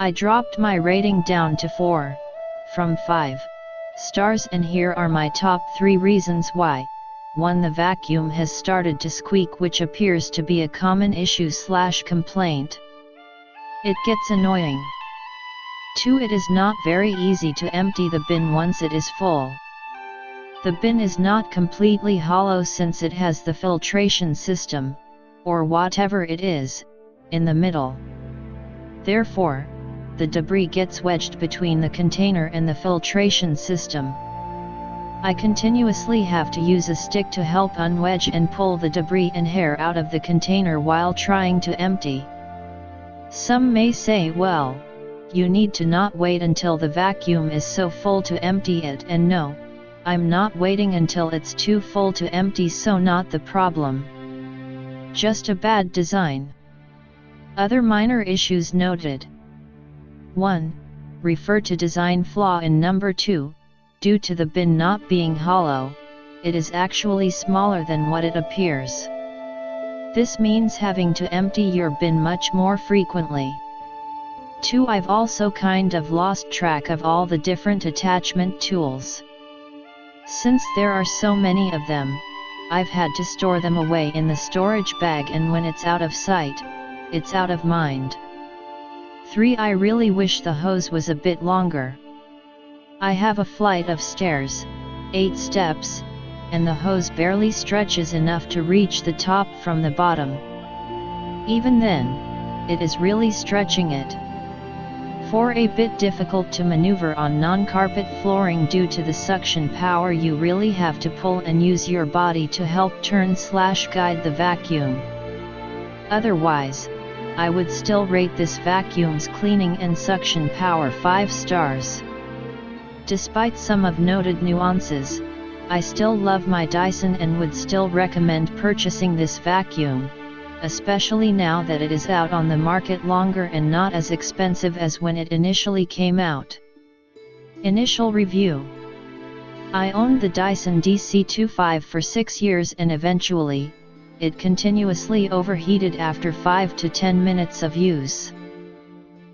I dropped my rating down to 4 from 5 stars, and here are my top 3 reasons why. 1. The vacuum has started to squeak, which appears to be a common issue/complaint. It gets annoying. 2. It is not very easy to empty the bin once it is full. The bin is not completely hollow since it has the filtration system, or whatever it is, in the middle. Therefore, the debris gets wedged between the container and the filtration system. I continuously have to use a stick to help unwedge and pull the debris and hair out of the container while trying to empty. Some may say, well, you need to not wait until the vacuum is so full to empty it, and no, I'm not waiting until it's too full to empty, so not the problem. Just a bad design. Other minor issues noted. 1. Refer to design flaw in number 2, due to the bin not being hollow, it is actually smaller than what it appears. This means having to empty your bin much more frequently. 2. I've also kind of lost track of all the different attachment tools. Since there are so many of them, I've had to store them away in the storage bag, and when it's out of sight, it's out of mind. 3. I really wish the hose was a bit longer. I have a flight of stairs, 8 steps, and the hose barely stretches enough to reach the top from the bottom. Even then, it is really stretching it. 4. A bit difficult to maneuver on non-carpet flooring due to the suction power. You really have to pull and use your body to help turn/guide the vacuum. Otherwise, I would still rate this vacuum's cleaning and suction power 5 stars. Despite some of noted nuances, I still love my Dyson and would still recommend purchasing this vacuum, especially now that it is out on the market longer and not as expensive as when it initially came out. Initial review. I owned the Dyson DC25 for 6 years, and eventually, it continuously overheated after 5 to 10 minutes of use.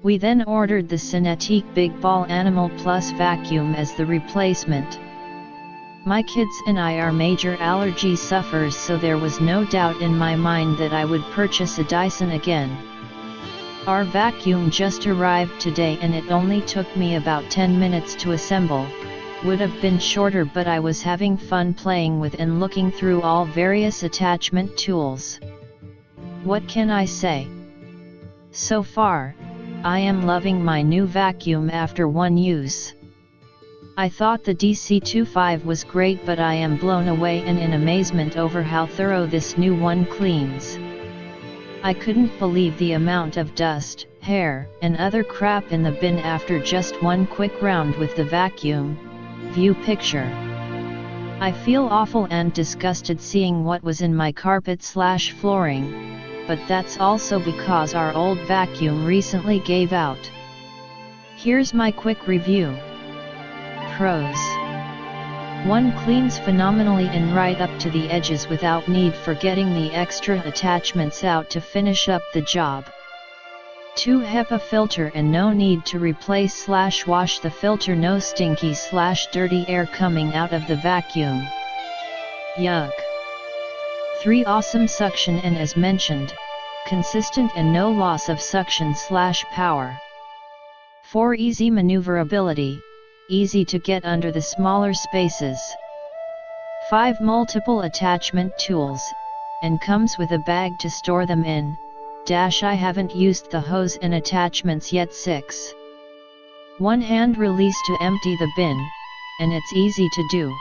We then ordered the Cinetic Big Ball Animal Plus vacuum as the replacement. My kids and I are major allergy sufferers, so there was no doubt in my mind that I would purchase a Dyson again. Our vacuum just arrived today and it only took me about 10 minutes to assemble. Would have been shorter, but I was having fun playing with and looking through all various attachment tools. What can I say? So far, I am loving my new vacuum after one use. I thought the DC25 was great, but I am blown away and in amazement over how thorough this new one cleans. I couldn't believe the amount of dust, hair, and other crap in the bin after just one quick round with the vacuum. View picture. I feel awful and disgusted seeing what was in my carpet/flooring, but that's also because our old vacuum recently gave out. Here's my quick review. Pros. 1. Cleans phenomenally and right up to the edges without need for getting the extra attachments out to finish up the job. 2. HEPA filter and no need to replace/wash the filter, no stinky/dirty air coming out of the vacuum. Yuck. 3. Awesome suction and, as mentioned, consistent and no loss of suction/power. 4. Easy maneuverability, easy to get under the smaller spaces. 5. Multiple attachment tools, and comes with a bag to store them in. I haven't used the hose and attachments yet. 6. One hand release to empty the bin, and it's easy to do.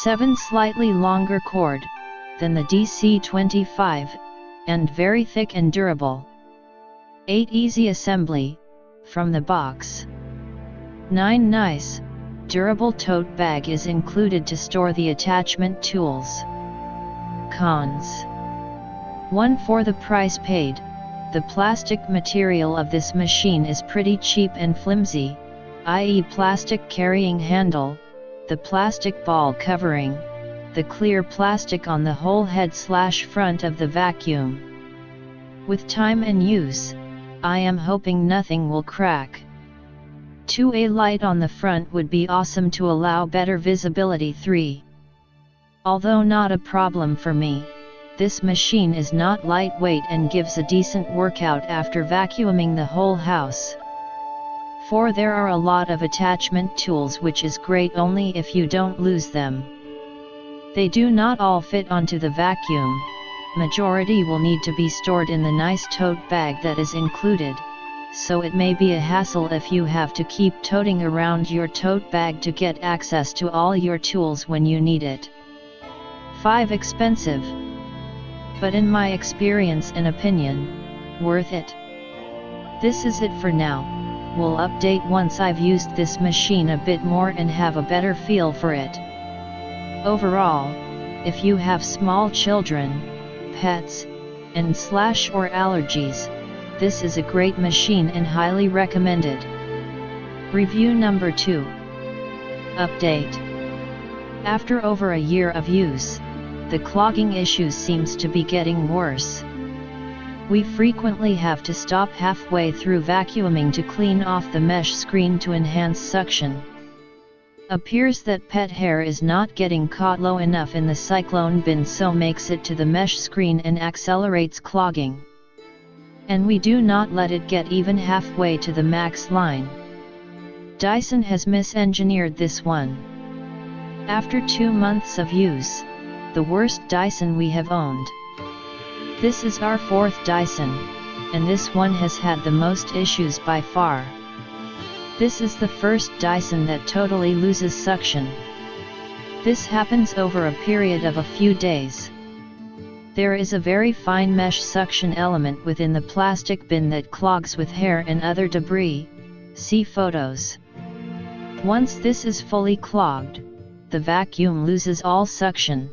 7. Slightly longer cord than the DC25, and very thick and durable. 8. Easy assembly from the box. 9. Nice, durable tote bag is included to store the attachment tools. Cons. 1. For the price paid, the plastic material of this machine is pretty cheap and flimsy, i.e. plastic carrying handle, the plastic ball covering, the clear plastic on the whole head/front of the vacuum. With time and use, I am hoping nothing will crack. 2. A light on the front would be awesome to allow better visibility. 3. Although not a problem for me, this machine is not lightweight and gives a decent workout after vacuuming the whole house. 4. There are a lot of attachment tools, which is great only if you don't lose them. They do not all fit onto the vacuum. Majority will need to be stored in the nice tote bag that is included, so it may be a hassle if you have to keep toting around your tote bag to get access to all your tools when you need it. 5. Expensive, but in my experience and opinion, worth it. This is it for now. We'll update once I've used this machine a bit more and have a better feel for it. Overall, if you have small children, pets, and/or allergies, this is a great machine and highly recommended. Review number 2. Update. After over a year of use, the clogging issues seems to be getting worse. We frequently have to stop halfway through vacuuming to clean off the mesh screen to enhance suction. Appears that pet hair is not getting caught low enough in the cyclone bin, so makes it to the mesh screen and accelerates clogging. And we do not let it get even halfway to the max line. Dyson has misengineered this one. After 2 months of use, the worst Dyson we have owned. This is our 4th Dyson, and this one has had the most issues by far. This is the first Dyson that totally loses suction. This happens over a period of a few days. There is a very fine mesh suction element within the plastic bin that clogs with hair and other debris. See photos. Once this is fully clogged, the vacuum loses all suction.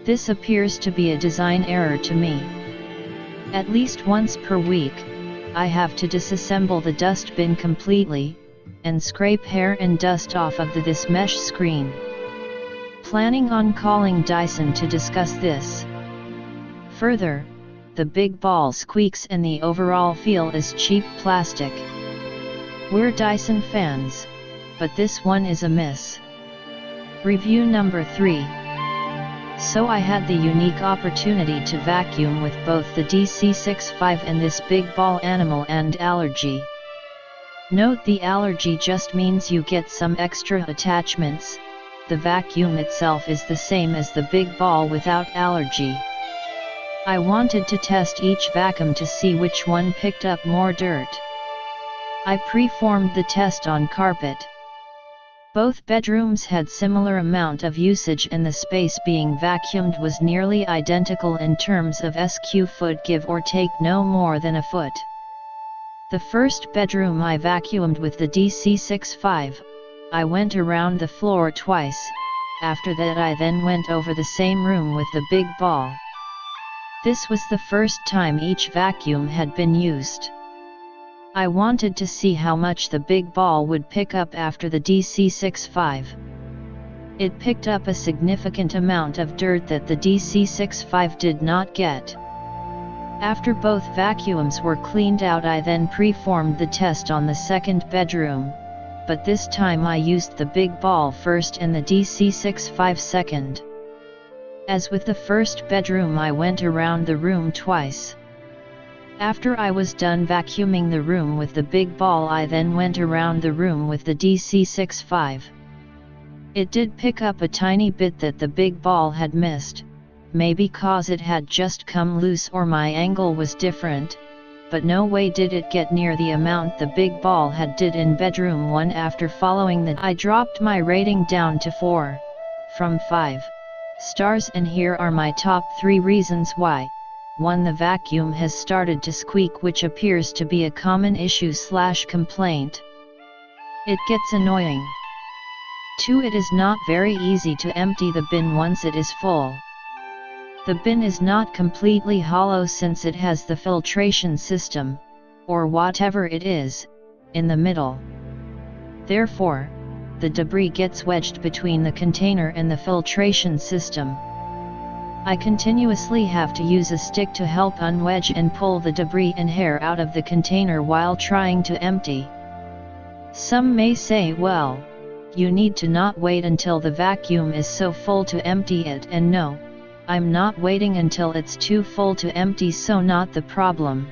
This appears to be a design error to me. At least once per week, I have to disassemble the dust bin completely, and scrape hair and dust off of this mesh screen. Planning on calling Dyson to discuss this. Further, the big ball squeaks and the overall feel is cheap plastic. We're Dyson fans, but this one is a miss. Review number 3. So I had the unique opportunity to vacuum with both the DC65 and this big ball animal and Allergy. Note the Allergy just means you get some extra attachments. The vacuum itself is the same as the big ball without Allergy. I wanted to test each vacuum to see which one picked up more dirt. I preformed the test on carpet. Both bedrooms had similar amount of usage and the space being vacuumed was nearly identical in terms of sq foot, give or take no more than a foot. The first bedroom I vacuumed with the DC65, I went around the floor twice. After that I then went over the same room with the big ball. This was the first time each vacuum had been used. I wanted to see how much the big ball would pick up after the DC65. It picked up a significant amount of dirt that the DC65 did not get. After both vacuums were cleaned out, I then preformed the test on the second bedroom, but this time I used the big ball first and the DC65 second. As with the first bedroom, I went around the room twice. After I was done vacuuming the room with the big ball, I then went around the room with the DC65. It did pick up a tiny bit that the big ball had missed, maybe cause it had just come loose or my angle was different, but no way did it get near the amount the big ball had did in bedroom 1. After following that, I dropped my rating down to 4 from 5 stars, and here are my top 3 reasons why. 1. The vacuum has started to squeak, which appears to be a common issue/complaint. It gets annoying. 2. It is not very easy to empty the bin once it is full. The bin is not completely hollow since it has the filtration system, or whatever it is, in the middle. Therefore, the debris gets wedged between the container and the filtration system. I continuously have to use a stick to help unwedge and pull the debris and hair out of the container while trying to empty. Some may say, well, you need to not wait until the vacuum is so full to empty it, and no, I'm not waiting until it's too full to empty, so not the problem.